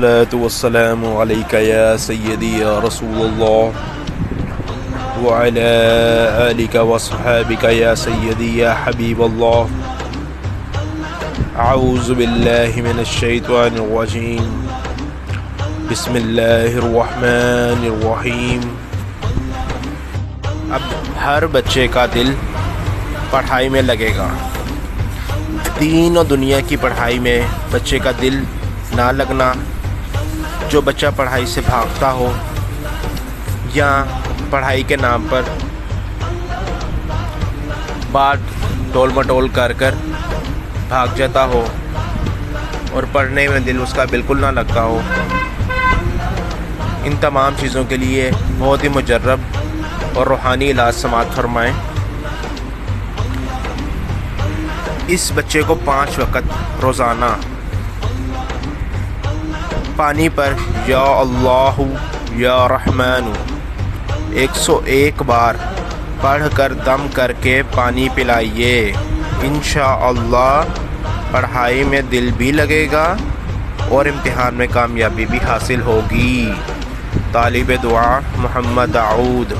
الصلاة والسلام عليك يا سيدي يا رسول الله وعلى آلك وصحابك يا سيدي يا حبيب الله. أعوذ بالله من الشيطان الرجيم. بسم الله الرحمن الرحیم. اب ہر بچے کا دل پڑھائی میں لگے گا. دین و دنیا کی پڑھائی میں بچے کا دل نہ لگنا، جو بچہ پڑھائی سے بھاگتا ہو یا پڑھائی کے نام پر بات ٹول مٹول کر بھاگ جاتا ہو اور پڑھنے میں دل اس کا بالکل نہ لگتا ہو، ان تمام چیزوں کے لیے بہت ہی مجرب اور روحانی علاج سماعت فرمائیں. اس بچے کو 5 وقت روزانہ پانی پر یا اللہ یا رحمان 101 بار پڑھ کر دم کر کے پانی پلائیے. انشاءاللہ پڑھائی میں دل بھی لگے گا اور امتحان میں کامیابی بھی حاصل ہوگی. طالب دعا محمد داؤد.